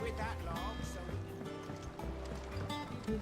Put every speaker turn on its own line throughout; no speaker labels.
with that log so we can...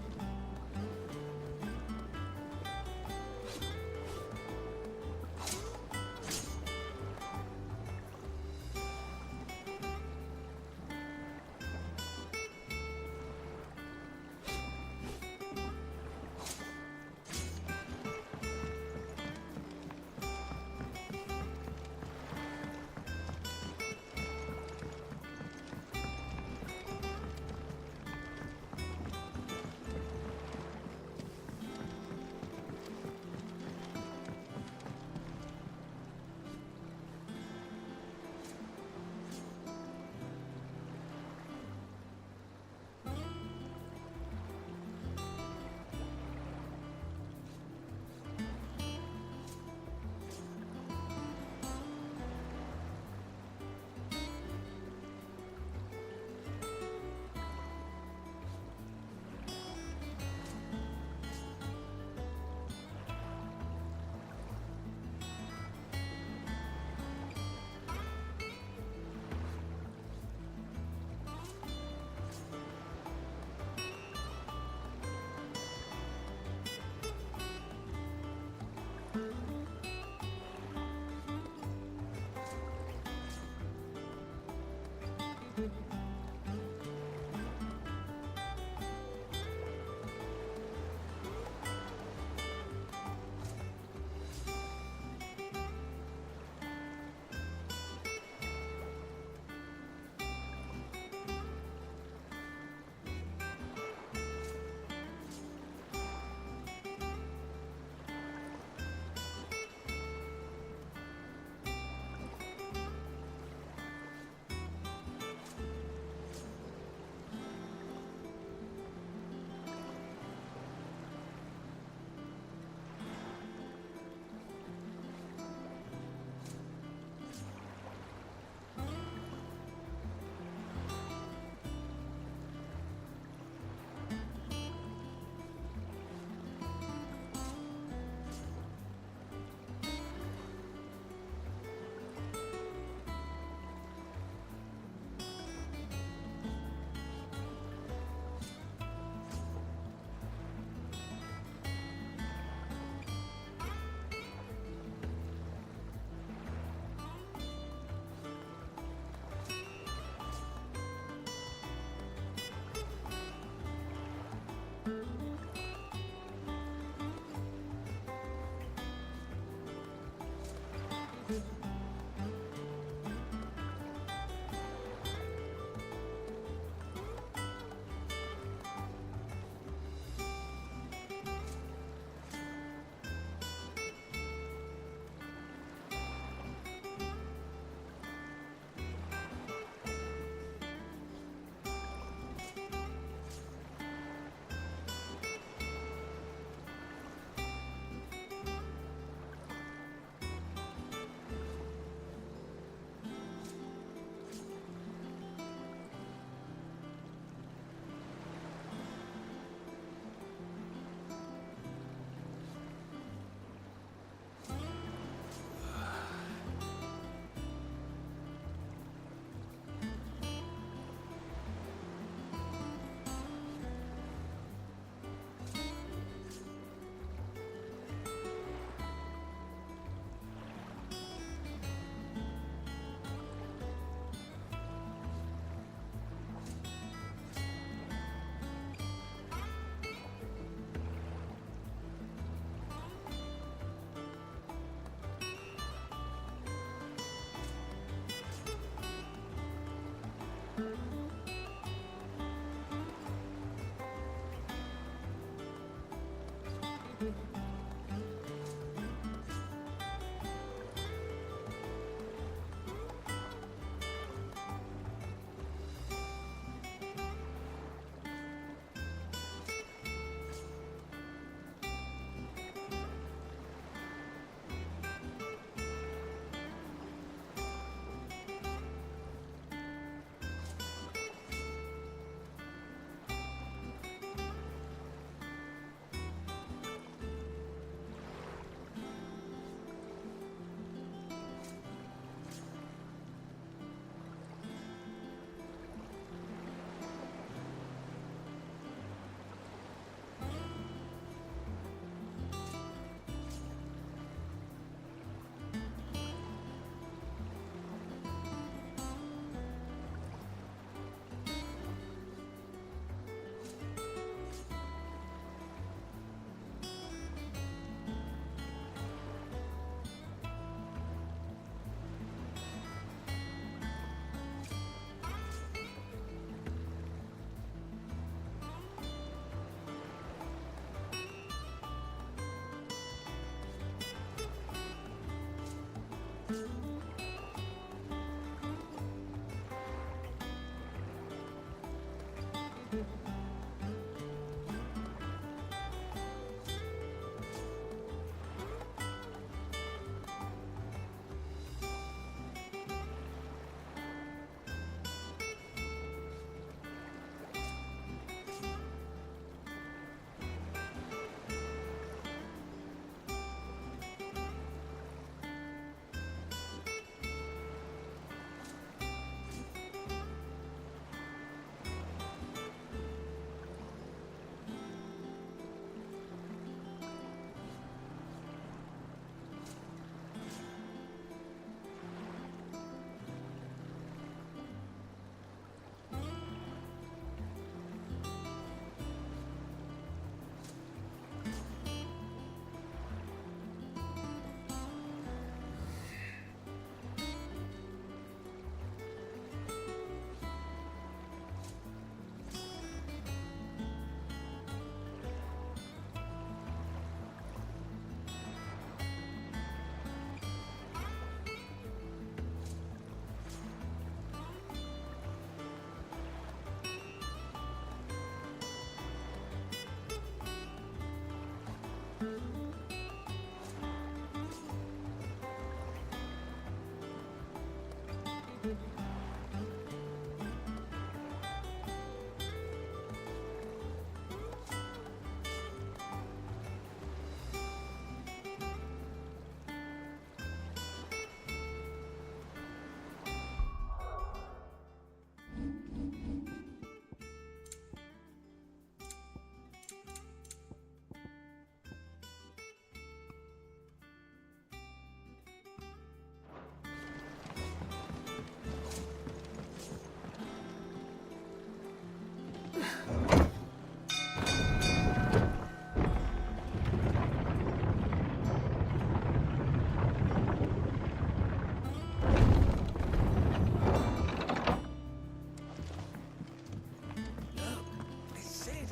I said.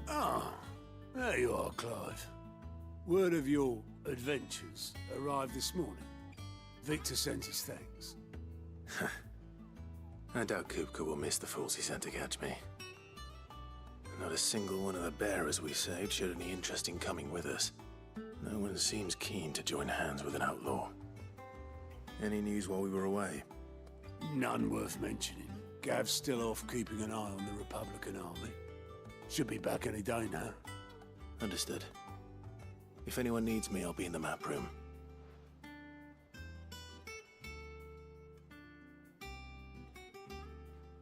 Ah, there you are, Clive. Word of your adventures arrived this morning. Victor sent his thanks.
I doubt Kupka will miss the fools he sent to catch me. Not a single one of the bearers we saved showed any interest in coming with us. No one seems keen to join hands with an outlaw. Any news while we were away?
None worth mentioning. Gav's still off keeping an eye on the Republican army. Should be back any day now.
Understood. If anyone needs me, I'll be in the map room.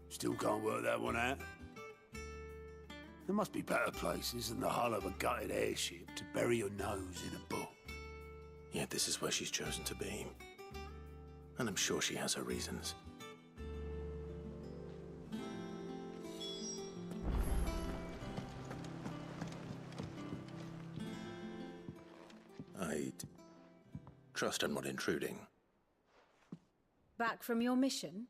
Still can't work that one out. There must be better places than the hull of a gutted airship to bury your nose in a book.
Yet this is where she's chosen to be. And I'm sure she has her reasons. I'd trust I'm not intruding.
Back from your mission?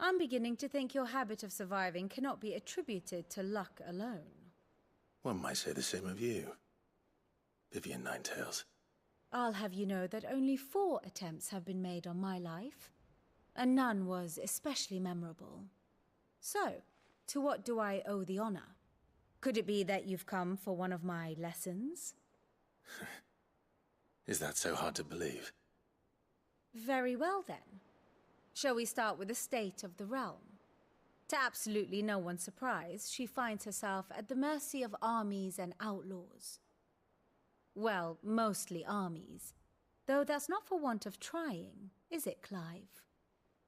I'm beginning to think your habit of surviving cannot be attributed to luck alone.
One might say the same of you, Vivian Ninetails.
I'll have you know that only 4 attempts have been made on my life, and none was especially memorable. So, to what do I owe the honor? Could it be that you've come for one of my lessons?
Is that so hard to believe?
Very well then. Shall we start with the state of the realm? To absolutely no one's surprise, she finds herself at the mercy of armies and outlaws. Well, mostly armies. Though that's not for want of trying, is it, Clive?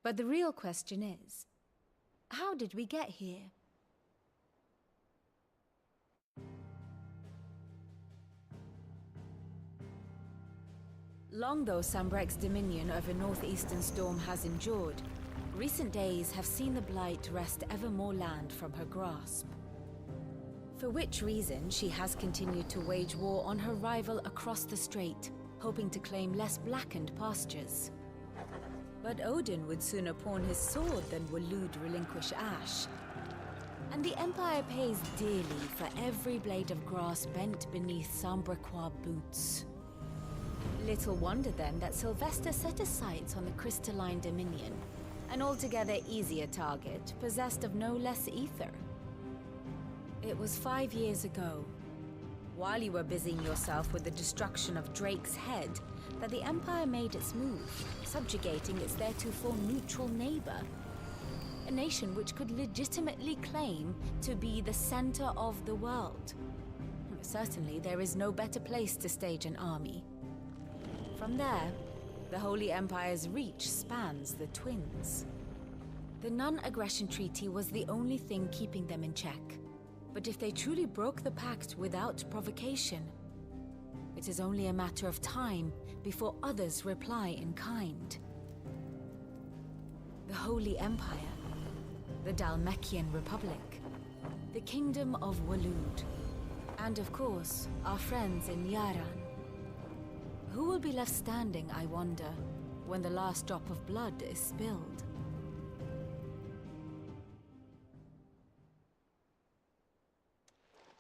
But the real question is, how did we get here? Long though Sanbreque's dominion over northeastern Storm has endured, recent days have seen the Blight wrest ever more land from her grasp. For which reason she has continued to wage war on her rival across the strait, hoping to claim less blackened pastures. But Odin would sooner pawn his sword than Waloed relinquish Ash. And the Empire pays dearly for every blade of grass bent beneath Sanbrequois boots. Little wonder then that Sylvester set his sights on the Crystalline Dominion, an altogether easier target, possessed of no less ether. It was 5 years ago, while you were busying yourself with the destruction of Drake's Head, that the Empire made its move, subjugating its theretofore neutral neighbor. A nation which could legitimately claim to be the center of the world. Certainly, there is no better place to stage an army. From there, the Holy Empire's reach spans the Twins. The non-aggression treaty was the only thing keeping them in check. But if they truly broke the pact without provocation, it is only a matter of time before others reply in kind. The Holy Empire, the Dhalmekian Republic, the Kingdom of Waloed, and of course, our friends in Yaran. Who will be left standing, I wonder, when the last drop of blood is spilled?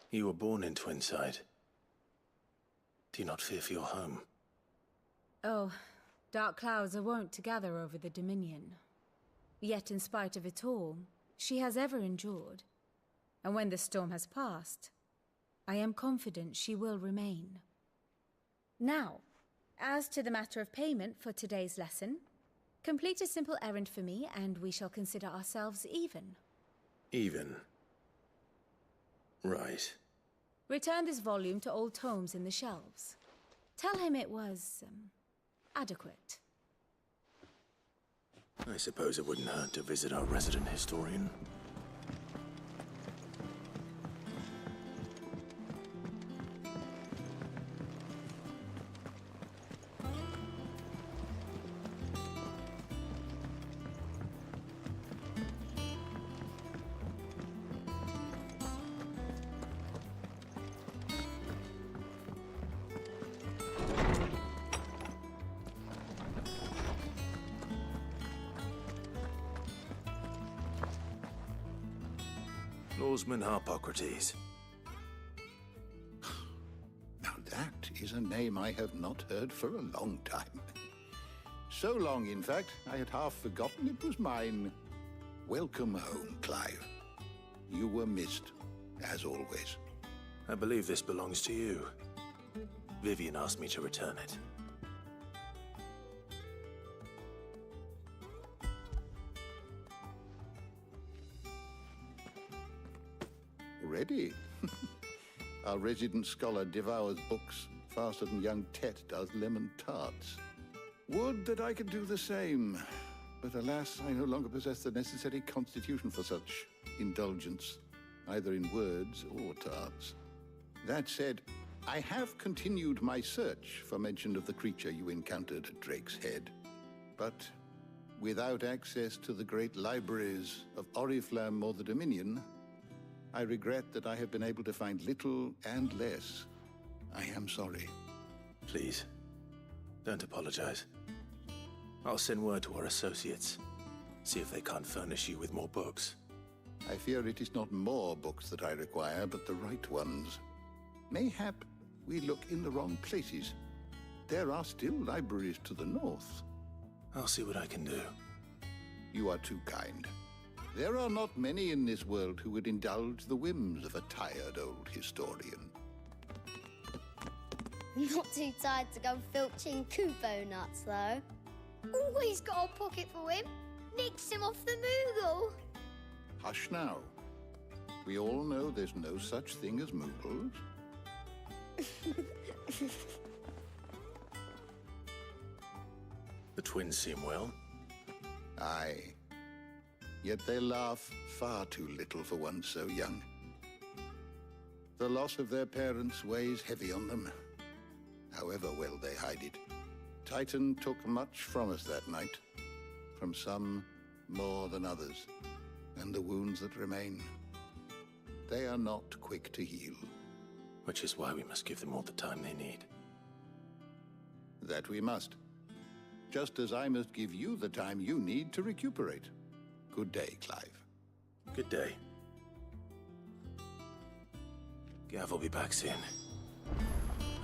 You were born in Twinside. Do you not fear for your home?
Oh, dark clouds are wont to gather over the Dominion. Yet in spite of it all, she has ever endured. And when the storm has passed, I am confident she will remain. Now, as to the matter of payment for today's lesson, complete a simple errand for me and we shall consider ourselves even.
Even? Right.
Return this volume to old tomes in the shelves. Tell him it was, adequate.
I suppose it wouldn't hurt to visit our resident historian. Lawsman Harpocrates.
Now that is a name I have not heard for a long time. So long, in fact, I had half forgotten it was mine. Welcome home, Clive. You were missed, as always.
I believe this belongs to you. Vivian asked me to return it.
Ready? Our resident scholar devours books faster than young Tet does lemon tarts. Would that I could do the same. But alas, I no longer possess the necessary constitution for such indulgence, either in words or tarts. That said, I have continued my search for mention of the creature you encountered at Drake's Head. But without access to the great libraries of Oriflamme or the Dominion, I regret that I have been able to find little and less. I am sorry.
Please, don't apologize. I'll send word to our associates. See if they can't furnish you with more books.
I fear it is not more books that I require, but the right ones. Mayhap we look in the wrong places. There are still libraries to the north.
I'll see what I can do.
You are too kind. There are not many in this world who would indulge the whims of a tired old historian.
Not too tired to go filching Kupo nuts, though. Always got a pocket for him. Nicks him off the Moogle.
Hush now. We all know there's no such thing as Moogles.
The twins seem well.
Aye. Yet they laugh far too little for one so young. The loss of their parents weighs heavy on them, however well they hide it. Titan took much from us that night, from some more than others, and the wounds that remain, they are not quick to heal.
Which is why we must give them all the time they need.
That we must. Just as I must give you the time you need to recuperate. Good day, Clive.
Good day. Gav will be back soon.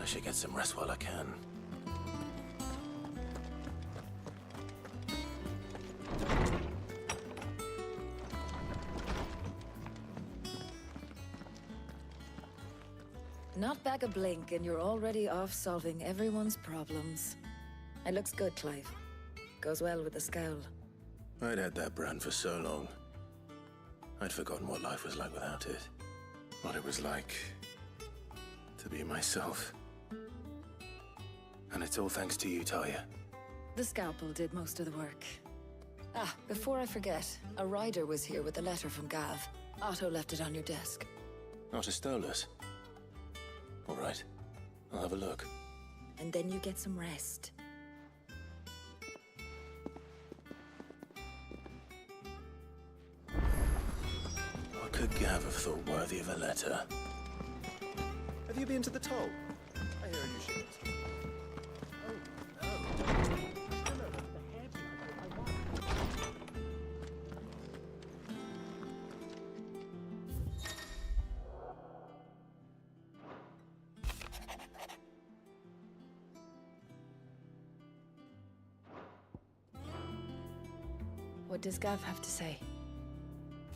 I should get some rest while I can.
Not back a blink and you're already off solving everyone's problems. It looks good, Clive. Goes well with the scowl.
I'd had that brand for so long. I'd forgotten what life was like without it. What it was like to be myself. And it's all thanks to you, Talia.
The scalpel did most of the work. Ah, before I forget, a rider was here with a letter from Gav. Otto left it on your desk.
Otto stole us. All right, I'll have a look.
And then you get some rest.
What could Gav have thought worthy of a letter?
Have you been to the toll? I hear you should.
What does Gav have to say?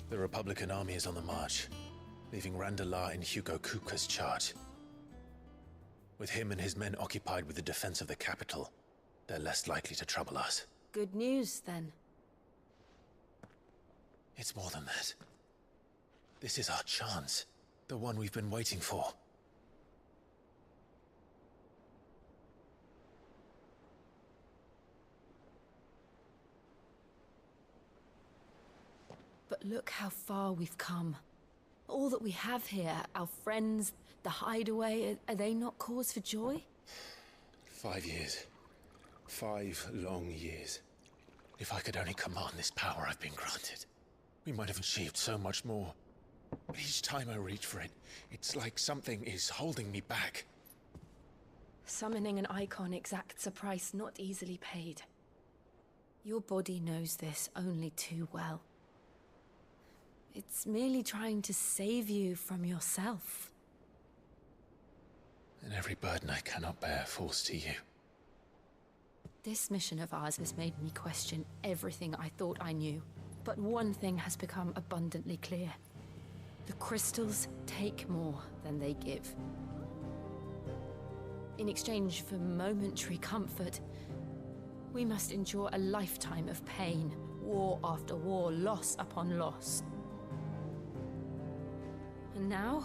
The Republican army is on the march. leaving Randalar in Hugo Kupka's charge. With him and his men occupied with the defense of the capital, they're less likely to trouble us.
Good news, then.
It's more than that. This is our chance. The one we've been waiting for.
But look how far we've come. All that we have here, our friends, the hideaway, are they not cause for joy?
5 years. 5 long years. If I could only command this power I've been granted, we might have achieved so much more. But each time I reach for it, it's like something is holding me back.
Summoning an icon exacts a price not easily paid. Your body knows this only too well. It's merely trying to save you from yourself.
And every burden I cannot bear falls to you.
This mission of ours has made me question everything I thought I knew. But one thing has become abundantly clear. The crystals take more than they give. In exchange for momentary comfort, we must endure a lifetime of pain, war after war, loss upon loss. And now?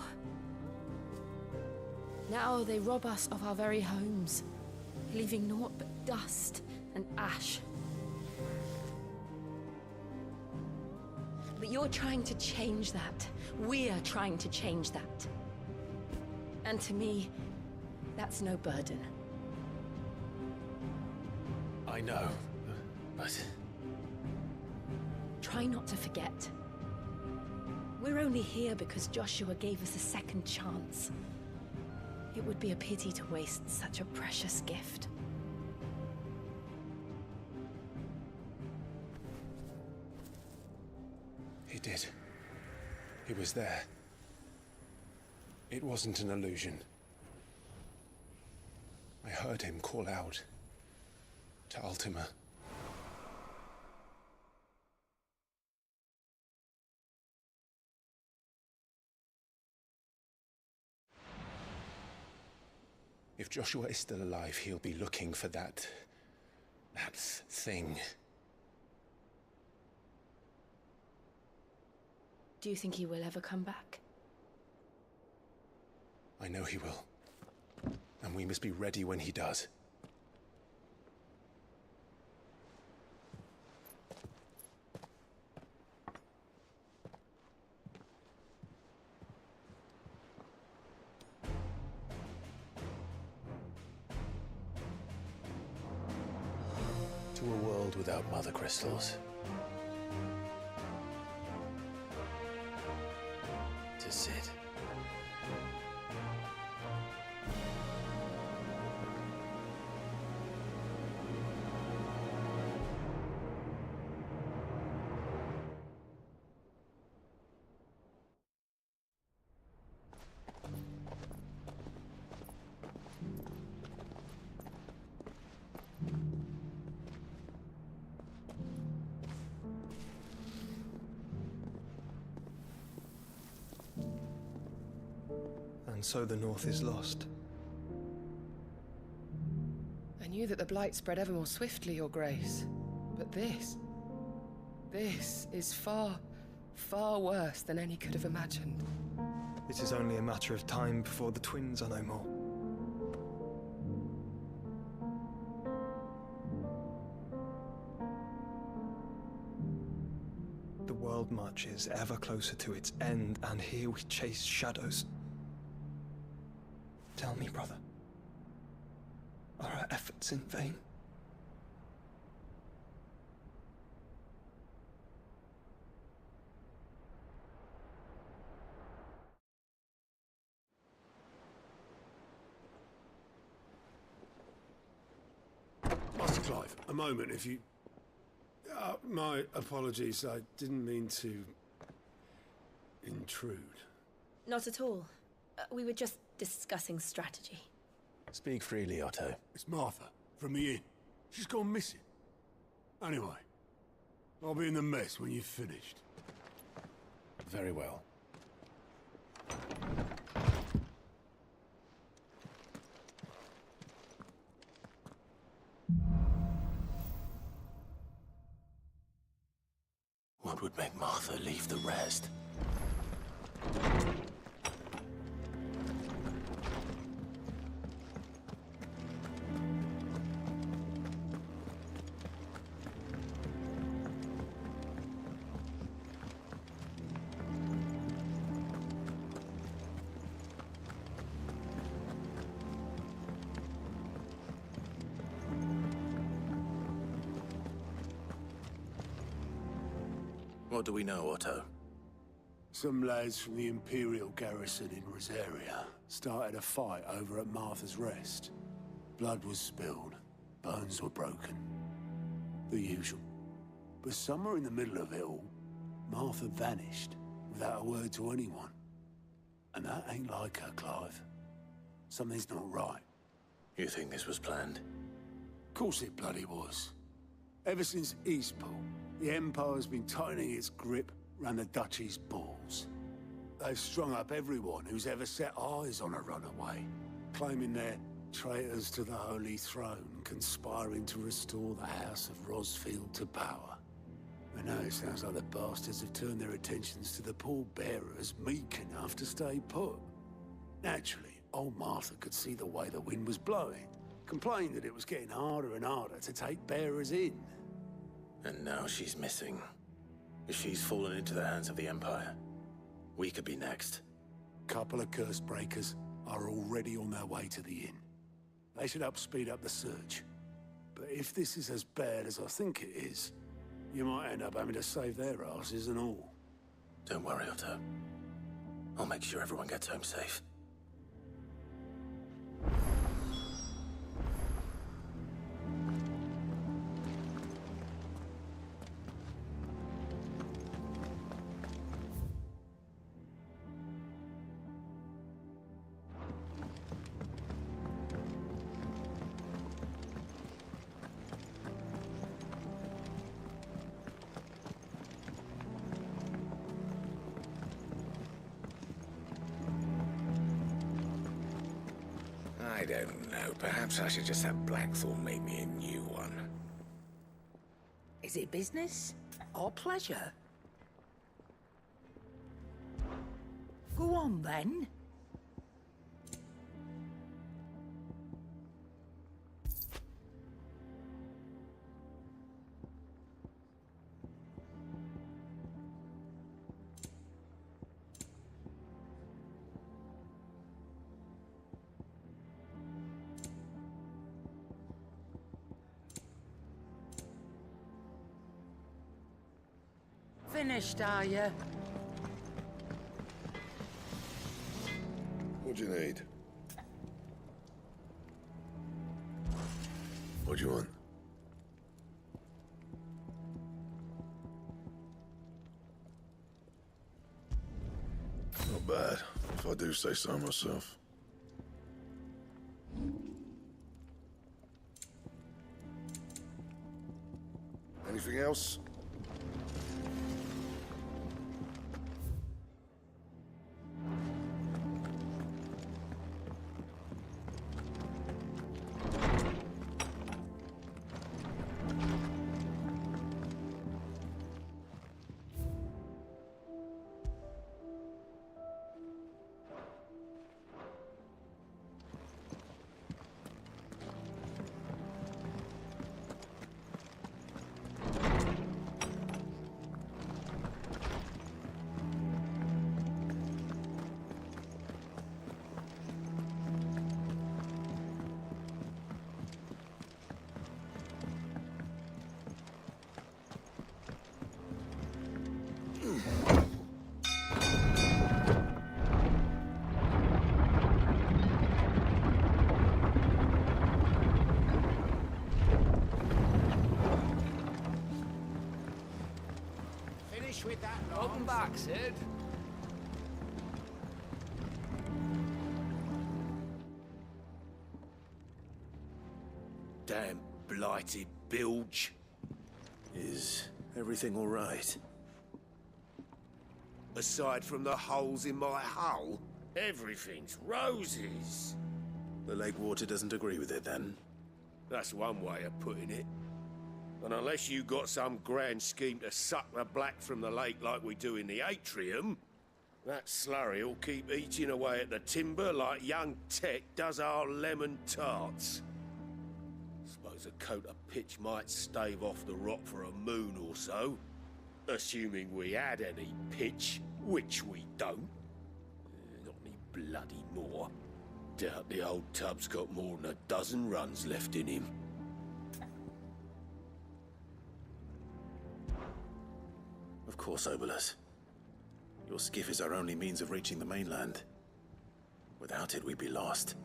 Now they rob us of our very homes, leaving naught but dust and ash. But you're trying to change that. We're trying to change that. And to me, that's no burden.
I know, but...
Try not to forget. We're only here because Joshua gave us a second chance. It would be a pity to waste such a precious gift.
He did. He was there. It wasn't an illusion. I heard him call out to Ultima. If Joshua is still alive, he'll be looking for that thing.
Do you think he will ever come back?
I know he will. And we must be ready when he does.
To a world without mother crystals. To Cid.
And so the North is lost.
I knew that the Blight spread ever more swiftly, Your Grace. But this is far, far worse than any could have imagined.
It is only a matter of time before the twins are no more. The world marches ever closer to its end, and here we chase shadows. Tell me, brother, are our efforts in vain?
Master Clive, a moment, if you... my apologies, I didn't mean to... intrude.
Not at all. We were just discussing strategy.
Speak freely, Otto.
It's Martha, from the inn. She's gone missing. Anyway, I'll be in the mess when you've finished.
Very well. What would make Martha leave the rest? What do we know, Otto?
Some lads from the Imperial garrison in Rosaria started a fight over at Martha's Rest. Blood was spilled, bones were broken. The usual. But somewhere in the middle of it all, Martha vanished without a word to anyone. And that ain't like her, Clive. Something's not right.
You think this was planned?
Of course it bloody was. Ever since Eastpool, the Empire's been tightening its grip round the Duchy's balls. They've strung up everyone who's ever set eyes on a runaway, claiming they're traitors to the Holy Throne, conspiring to restore the House of Rosfield to power. And now it sounds like the bastards have turned their attentions to the pallbearers meek enough to stay put. Naturally, old Martha could see the way the wind was blowing, complained that it was getting harder and harder to take bearers in.
And now she's missing. If she's fallen into the hands of the Empire, we could be next.
Couple of curse breakers are already on their way to the inn. They should help speed up the search. But if this is as bad as I think it is, you might end up having to save their asses and all.
Don't worry, Otto. I'll make sure everyone gets home safe.
I don't know. Perhaps I should just have Blackthorn make me a new one.
Is it business or pleasure? Go on, then. Finished, are you?
What do you need? What do you want? Not bad, if I do say so myself. Anything else?
With that welcome back, Sid.
Damn blighted bilge. Is everything all right?
Aside from the holes in my hull, everything's roses.
The lake water doesn't agree with it, then?
That's one way of putting it. And unless you got some grand scheme to suck the black from the lake like we do in the atrium, that slurry'll keep eating away at the timber like young Tech does our lemon tarts. Suppose a coat of pitch might stave off the rot for a moon or so, assuming we had any pitch, which we don't. Not any bloody more. Doubt the old tub's got more than a dozen runs left in him.
Of course, Obolus. Your skiff is our only means of reaching the mainland. Without it, we'd be lost.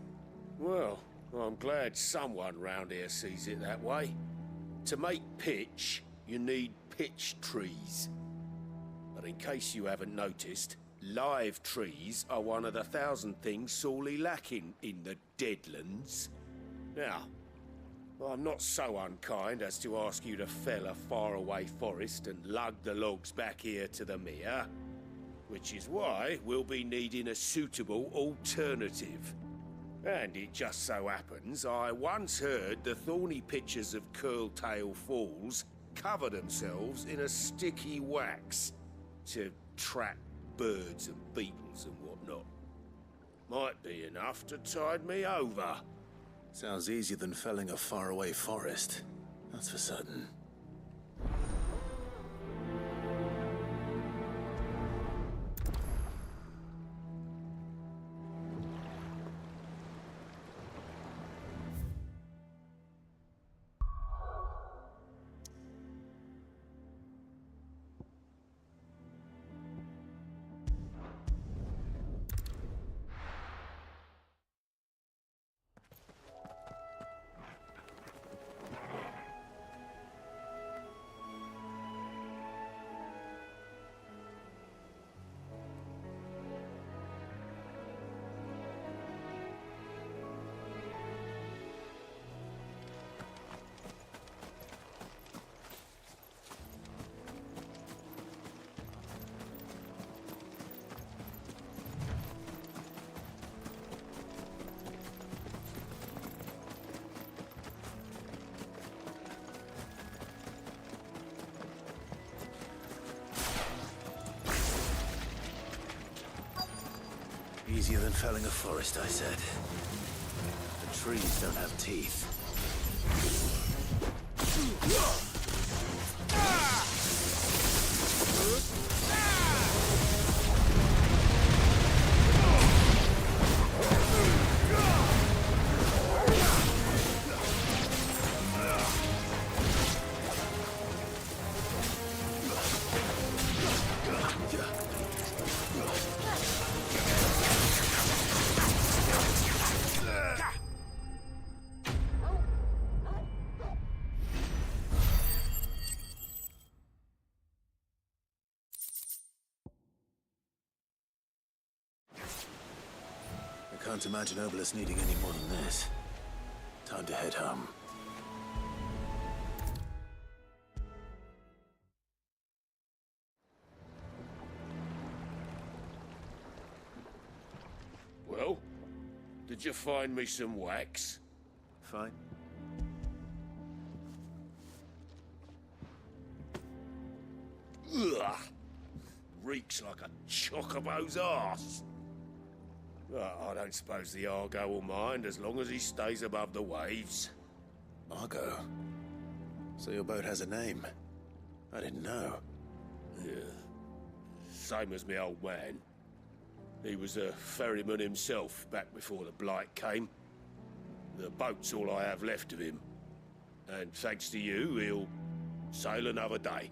Well, I'm glad someone round here sees it that way. To make pitch, you need pitch trees. But in case you haven't noticed, live trees are one of the 1,000 things sorely lacking in the Deadlands. Now, I'm not so unkind as to ask you to fell a faraway forest and lug the logs back here to the mere, which is why we'll be needing a suitable alternative. And it just so happens I once heard the thorny pitchers of Curltail Falls cover themselves in a sticky wax to trap birds and beetles and whatnot. Might be enough to tide me over.
Sounds easier than felling a faraway forest. That's for certain. Easier than felling a forest, I said. The trees don't have teeth. Can't imagine Obolus needing any more than this. Time to head home.
Well, did you find me some wax?
Fine.
Ugh! Reeks like a chocobo's arse. I don't suppose the Argo will mind as long as he stays above the waves.
Argo? So your boat has a name? I didn't know.
Yeah. Same as my old man. He was a ferryman himself back before the Blight came. The boat's all I have left of him. And thanks to you, he'll sail another day.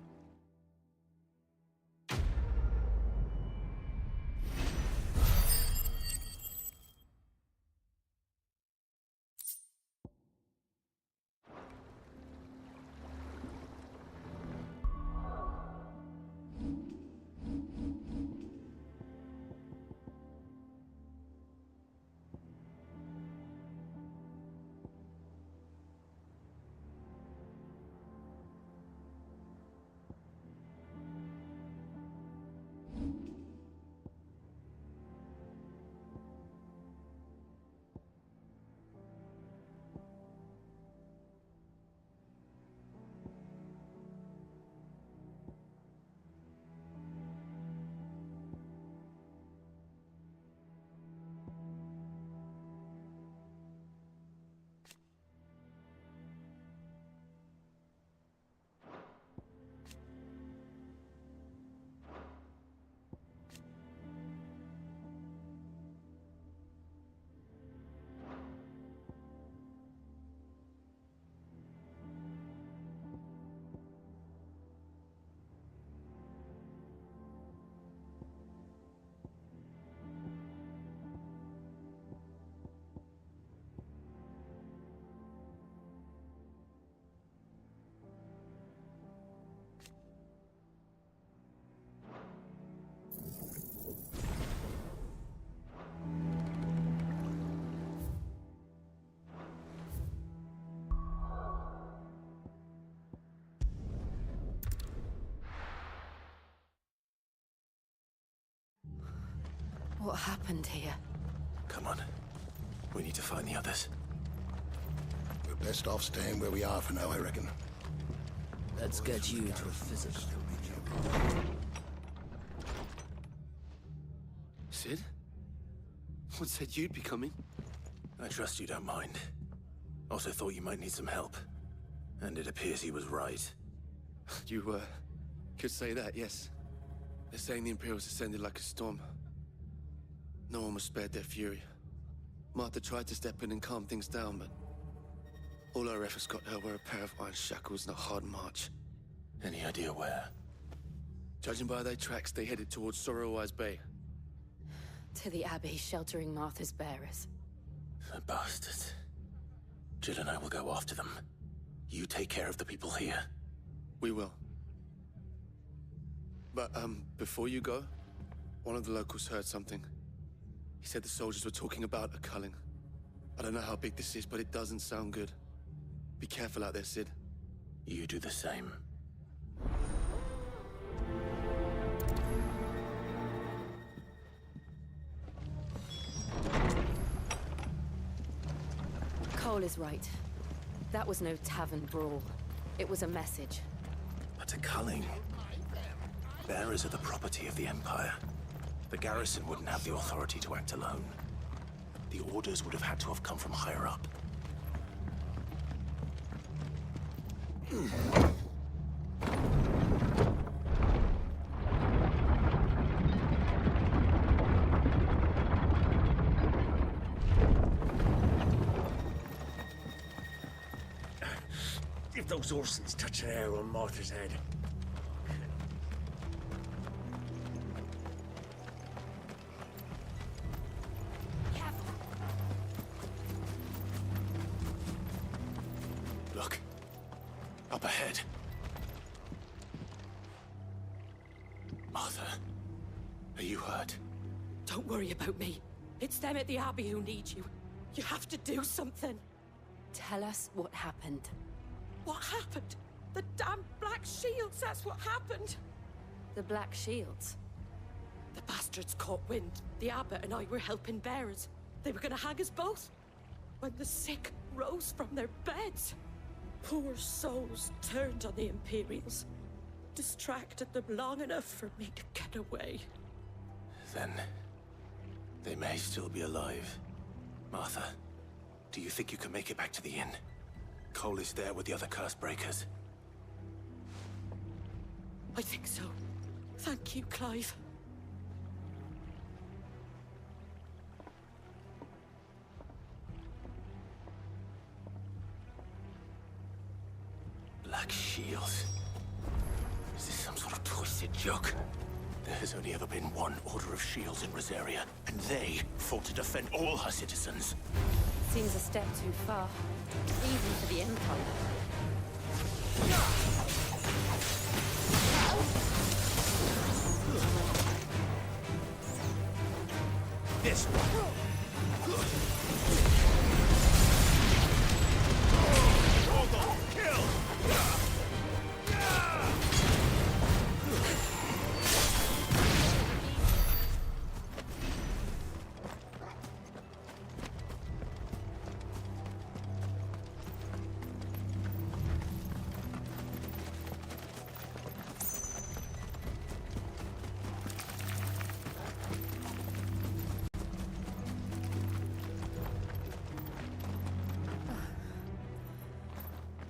What happened here?
Come on. We need to find the others.
We're best off staying where we are for now, I reckon.
Let's get you to a physical.
Sid? What said you'd be coming?
I trust you don't mind. Also thought you might need some help. And it appears he was right.
You, could say that, yes. They're saying the Imperials ascended like a storm. No one was spared their fury. Martha tried to step in and calm things down, but all our efforts got her were a pair of iron shackles and a hard march.
Any idea where?
Judging by their tracks, they headed towards Sorrowwise Bay.
To the Abbey, sheltering Martha's bearers.
The bastards. Jill and I will go after them. You take care of the people here.
We will. But, before you go, one of the locals heard something. He said the soldiers were talking about a culling. I don't know how big this is, but it doesn't sound good. Be careful out there, Sid.
You do the same.
Cole is right. That was no tavern brawl. It was a message.
But a culling. Bearers are the property of the Empire. The garrison wouldn't have the authority to act alone. The orders would have had to have come from higher up.
If those Orsons touch an arrow on Martha's head.
Look. Up ahead. Martha, are you hurt?
Don't worry about me. It's them at the Abbey who need you. You have to do something.
Tell us what happened.
What happened? The damn Black Shields, that's what happened.
The Black Shields?
The bastards caught wind. The Abbot and I were helping bearers. They were gonna hang us both. When the sick rose from their beds, poor souls turned on the Imperials. Distracted them long enough for me to get away.
Then, they may still be alive. Martha, do you think you can make it back to the inn? Cole is there with the other curse breakers.
I think so. Thank you, Clive.
Black Shields. Is this some sort of twisted joke? There has only ever been one Order of Shields in Rosaria, and they fought to defend all her citizens.
Seems a step too far, even for the Empire.
This one.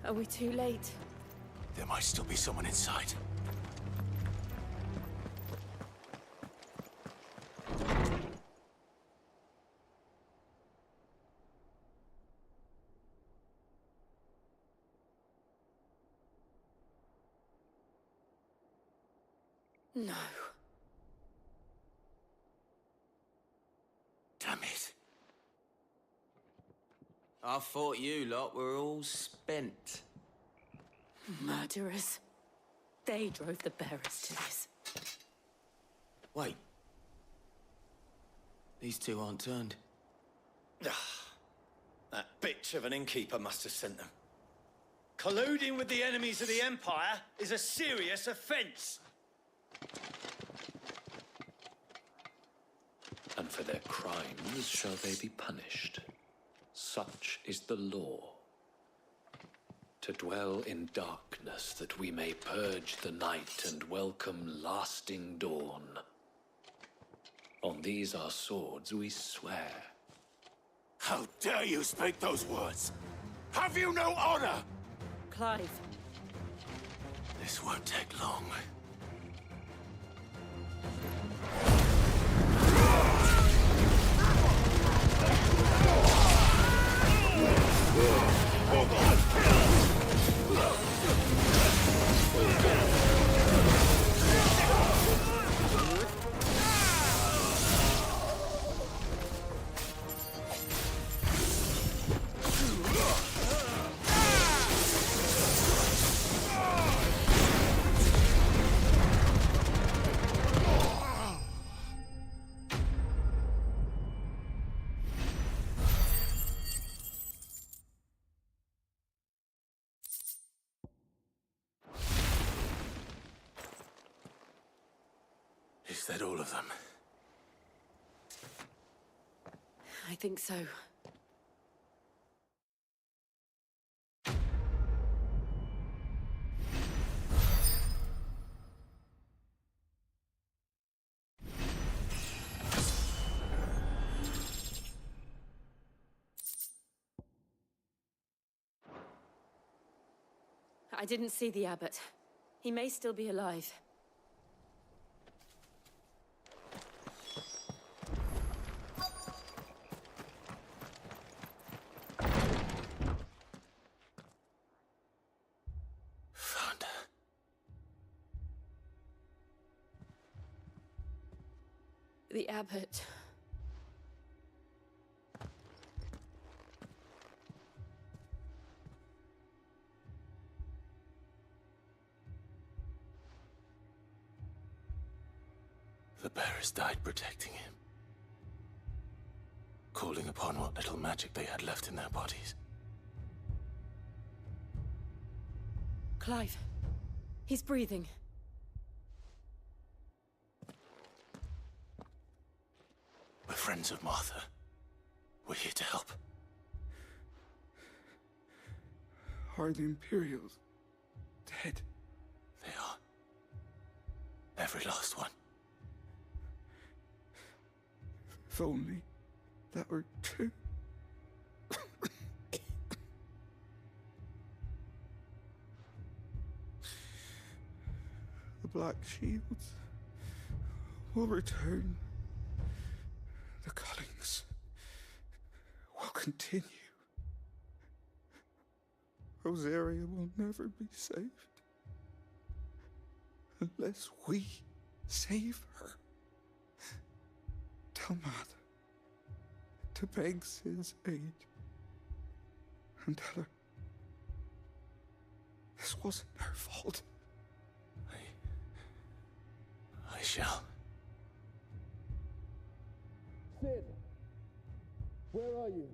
Are we too late?
There might still be someone inside.
No.
Damn it.
I thought you lot were all spent.
Murderers. They drove the bearers to this.
Wait. These two aren't turned.
That bitch of an innkeeper must have sent them. Colluding with the enemies of the Empire is a serious offense.
and for their crimes shall they be punished. Such is the law. To dwell in darkness that we may purge the night and welcome lasting dawn. On these our swords we swear.
How dare you speak those words? Have you no honor?
Clive.
This won't take long. Is that all of them?
I think so. I didn't see the abbot. He may still be alive.
Found her.
The abbot.
The bearers died protecting him. Calling upon what little magic they had left in their bodies.
Clive. He's breathing.
We're friends of Martha. We're here to help.
Are the Imperials dead?
They are. Every last one.
If only that were true. The Black Shields will return. The Cullings will continue. Rosaria will never be saved unless we save her. Tell Mother to beg Sid's aid and tell her this wasn't her fault.
I shall.
Sid! Where are you?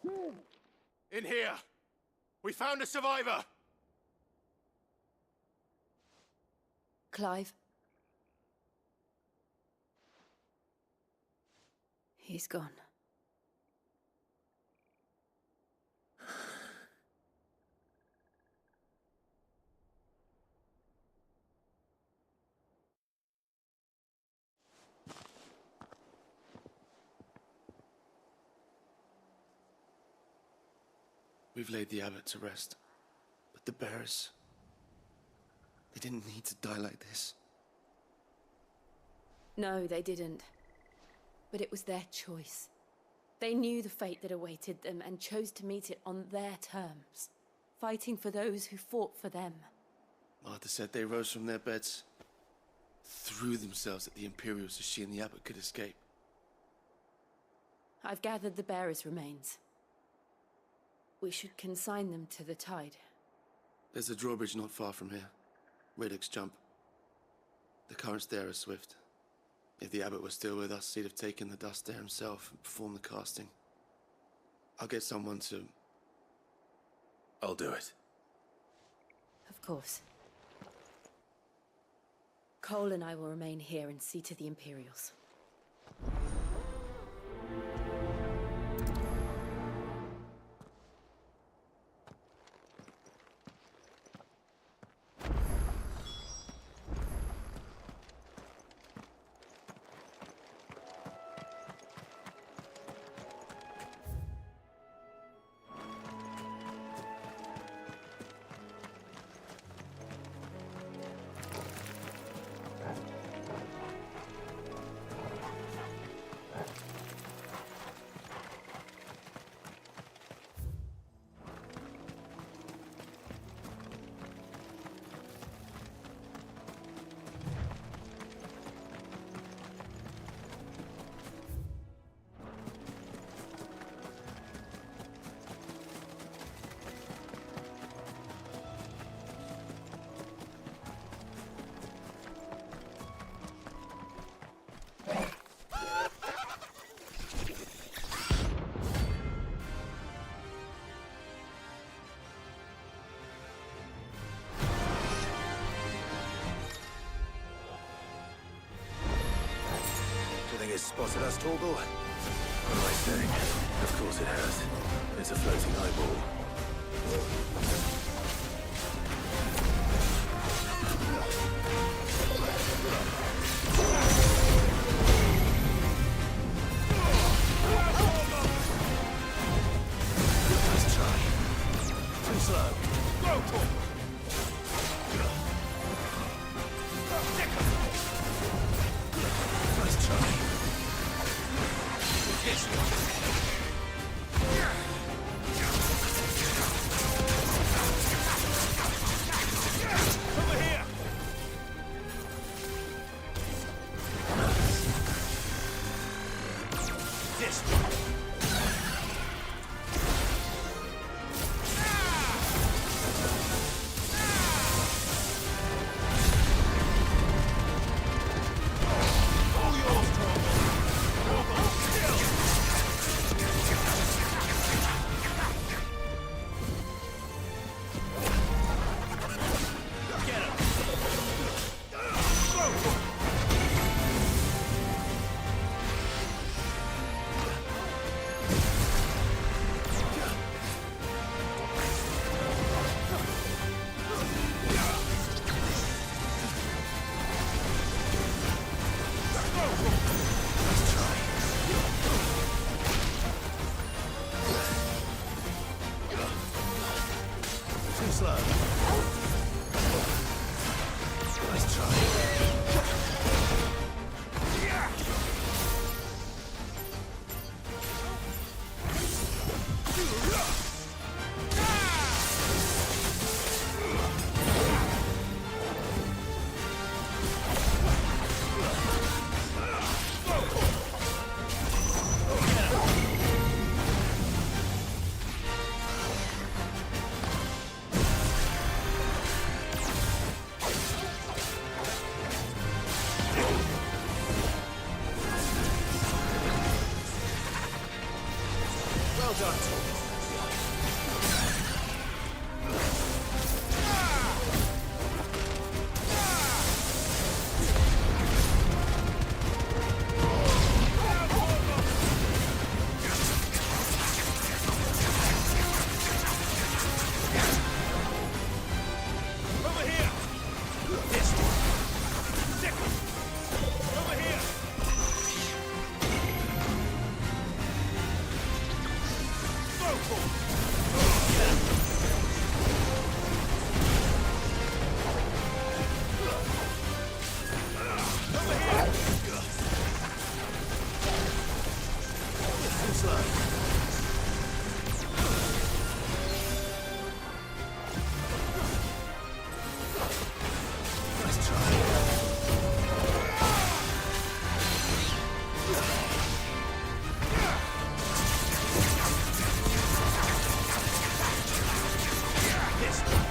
Sid!
In here! We found a survivor!
Clive. He's gone.
We've laid the abbot to rest. But the bearers... they didn't need to die like this.
No, they didn't. But it was their choice. They knew the fate that awaited them and chose to meet it on their terms, fighting for those who fought for them.
Martha said they rose from their beds, threw themselves at the Imperials so she and the abbot could escape.
I've gathered the bearers' remains. We should consign them to the tide.
There's a drawbridge not far from here. Radix Jump. The currents there are swift. If the abbot was still with us, he'd have taken the dust there himself and performed the casting. I'll get someone to...
I'll do it.
Of course. Cole and I will remain here and see to the Imperials.
spotted us, Torgal? What am I saying? Of course it has. It's a floating eyeball. Nice try. Too slow. Go for it. Nice try. This one. Over here. This one. Too slow. Nice try. Well done, Torgal. Over here. This one. Second. Over here. Go for it. Over here. Too slow. Nice try. This one.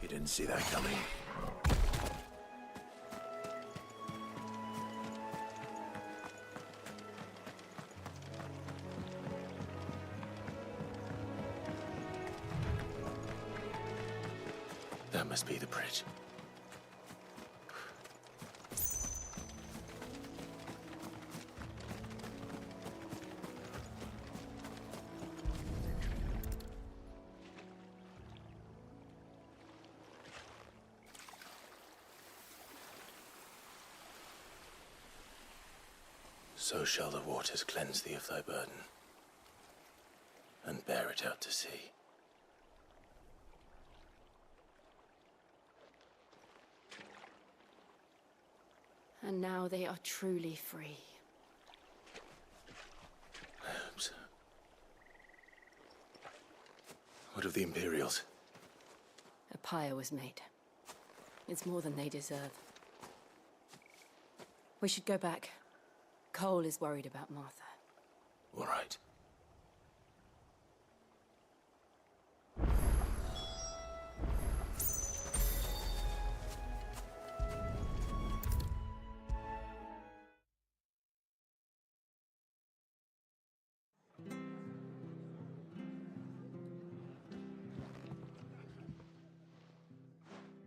You didn't see that coming. That must be the bridge. So shall the waters cleanse thee of thy burden, and bear it out to sea.
And now they are truly free.
I hope so. What of the Imperials?
A pyre was made. It's more than they deserve.
We should go back. Cole is worried about Martha.
All right.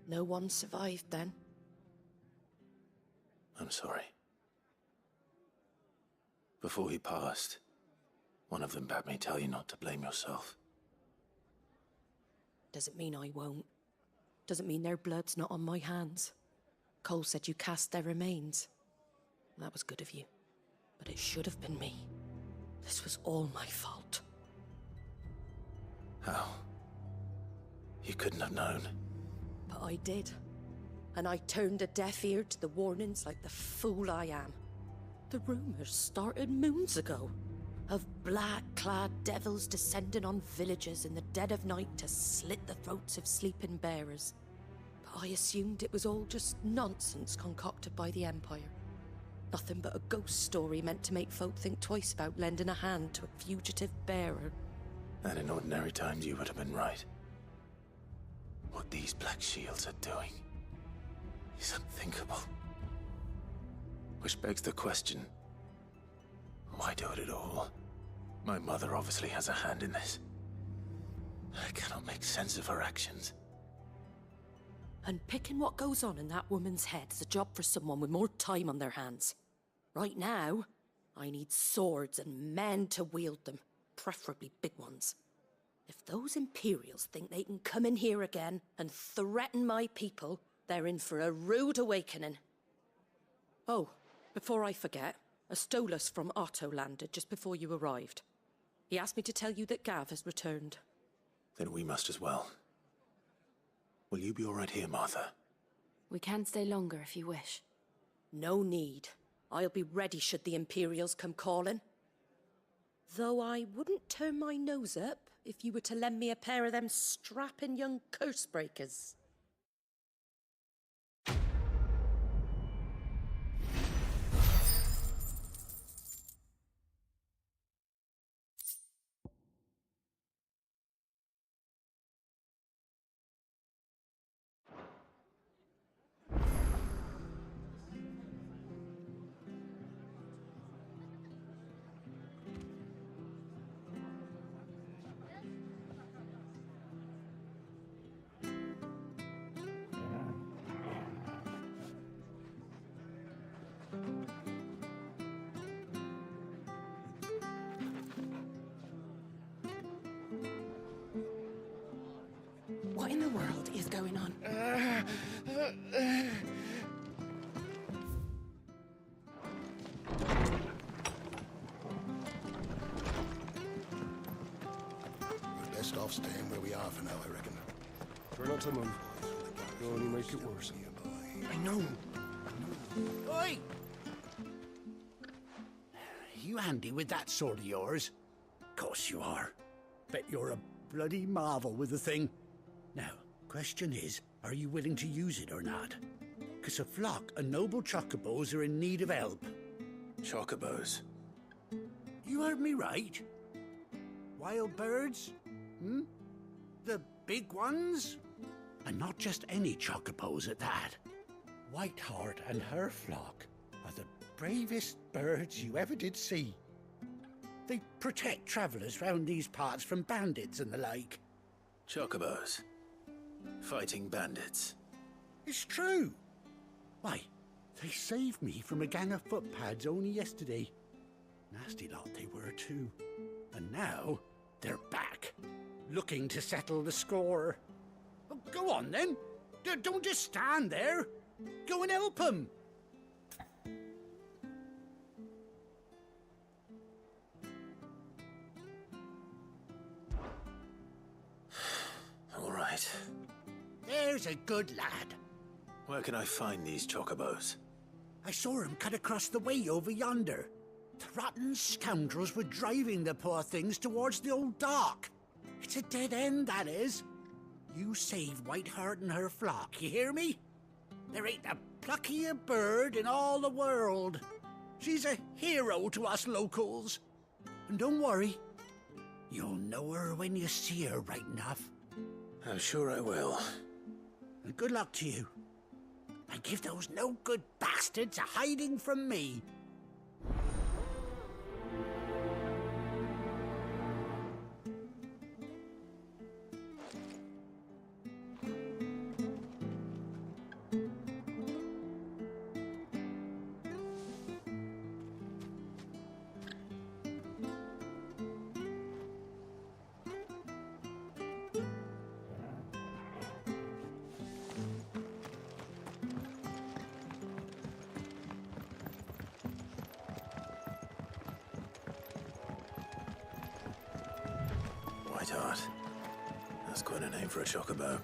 No one survived then?
I'm sorry. Before he passed, one of them bade me tell you not to blame yourself.
Doesn't mean I won't. Doesn't mean their blood's not on my hands. Cole said you cast their remains. That was good of you. But it should have been me. This was all my fault.
How? You couldn't have known.
But I did. And I turned a deaf ear to the warnings like the fool I am. The rumours started moons ago. Of black-clad devils descending on villages in the dead of night to slit the throats of sleeping bearers. But I assumed it was all just nonsense concocted by the Empire. Nothing but a ghost story meant to make folk think twice about lending a hand to a fugitive bearer.
And in ordinary times you would have been right. What these Black Shields are doing is unthinkable. Which begs the question, why do it at all? My mother obviously has a hand in this. I cannot make sense of her actions.
And picking what goes on in that woman's head is a job for someone with more time on their hands. Right now, I need swords and men to wield them, preferably big ones. If those Imperials think they can come in here again and threaten my people, they're in for a rude awakening. Oh, before I forget, a Stolas from Otto landed just before you arrived. He asked me to tell you that Gav has returned.
Then we must as well. Will you be all right here, Martha?
We can stay longer if you wish.
No need. I'll be ready should the Imperials come calling. Though I wouldn't turn my nose up if you were to lend me a pair of them strapping young curse-breakers. What in the world is going on?
We're best off staying where we are for now, I reckon.
Try not to move. You'll only make it worse.
I know. Oi! You handy with that sword of yours? Course you are. Bet you're a bloody marvel with the thing. Now, question is, are you willing to use it or not? 'Cause a flock of noble chocobos are in need of help.
Chocobos?
You heard me right. Wild birds? Hmm? The big ones? And not just any chocobos at that. Whiteheart and her flock are the bravest birds you ever did see. They protect travellers round these parts from bandits and the like.
Chocobos? Fighting bandits?
It's true. Why, they saved me from a gang of footpads only yesterday. Nasty lot they were too. And now, they're back, looking to settle the score. Oh, go on then. Don't just stand there. Go and help them.
All right.
There's a good lad.
Where can I find these chocobos?
I saw him cut across the way over yonder. The rotten scoundrels were driving the poor things towards the old dock. It's a dead end, that is. You save Whiteheart and her flock, you hear me? There ain't a pluckier bird in all the world. She's a hero to us locals. And don't worry, you'll know her when you see her right enough.
I'm sure I will.
And good luck to you. And give those no-good bastards a hiding from me.
Whiteheart. That's quite a name for a chocobo.